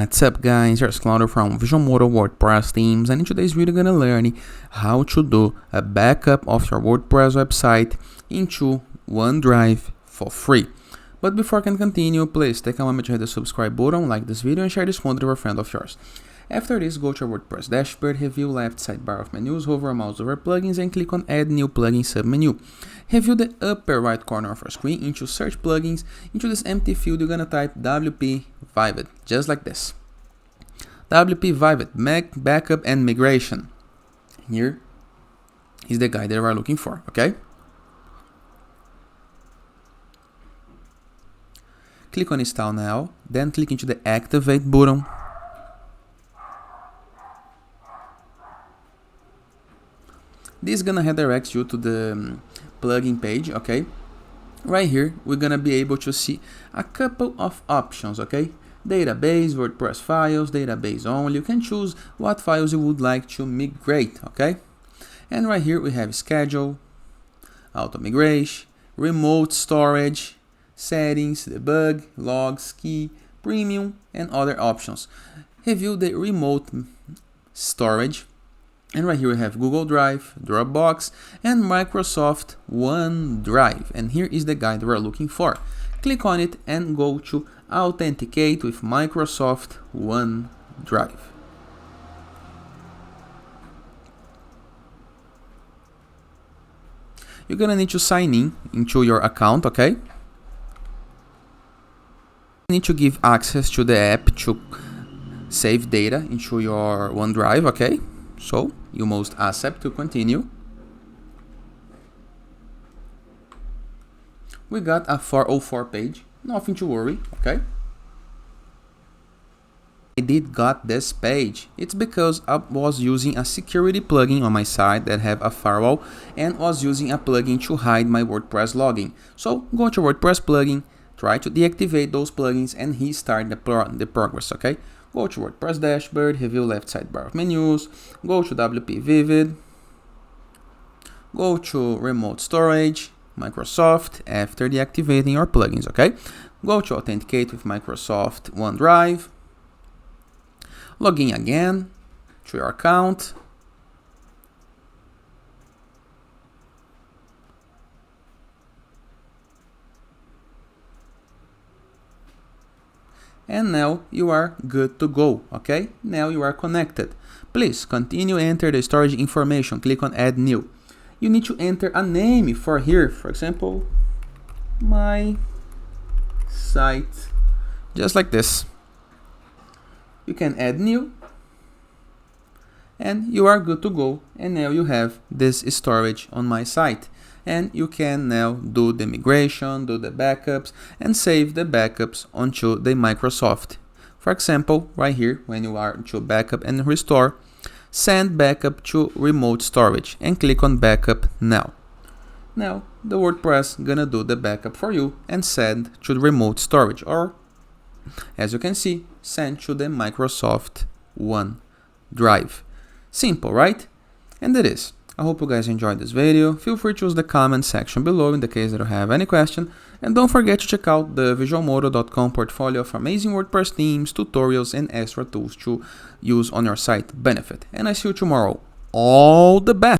What's up guys, here's Claudio from Visualmodo WordPress themes, and in today's video we're gonna learn how to do a backup of your WordPress website into OneDrive for free. But before I can continue, please take a moment to hit the subscribe button, like this video and share this content with a friend of yours. After this, go to your WordPress dashboard, review left sidebar of menus, hover a mouse over plugins and click on add new plugin submenu. Review the upper right corner of your screen into search plugins. Into this empty field you're gonna type WP Vivid, just like this. WP Vivid, backup and migration. Here is the guide that we're looking for, okay? Click on install now, then click into the activate button. This is gonna redirect you to the plugin page, okay? Right here, we're gonna be able to see a couple of options, okay? Database, WordPress files, database only. You can choose what files you would like to migrate, okay? And right here we have schedule, auto migration, remote storage, settings, debug, logs, key, premium, and other options. Review the remote storage. And right here we have Google Drive, Dropbox, and Microsoft OneDrive. And here is the guide we're looking for. Click on it and go to Authenticate with Microsoft OneDrive. You're gonna need to sign in into your account, okay? You need to give access to the app to save data into your OneDrive, okay? So you must accept to continue. We got a 404 page, nothing to worry, okay? I did got this page. It's because I was using a security plugin on my site that have a firewall and was using a plugin to hide my WordPress login. So go to WordPress plugin, try to deactivate those plugins and restart the progress, okay? Go to WordPress dashboard, review left sidebar of menus, go to WP Vivid, go to remote storage, Microsoft after deactivating your plugins, okay? Go to Authenticate with Microsoft OneDrive, log in again to your account, and now you are good to go, okay? Now you are connected. Please continue, enter the storage information, click on add new. You need to enter a name for here, for example, my site, just like this. You can add new and you are good to go, and now you have this storage on my site. And you can now do the migration, do the backups, and save the backups onto the Microsoft. For example, right here, when you are to backup and restore, send backup to remote storage and click on backup now. Now, the WordPress gonna do the backup for you and send to the remote storage, or as you can see, send to the Microsoft OneDrive. Simple, right? And it is. I hope you guys enjoyed this video. Feel free to use the comment section below in the case that you have any question. And don't forget to check out the visualmodo.com portfolio of amazing WordPress themes, tutorials, and extra tools to use on your site benefit. And I see you tomorrow. All the best!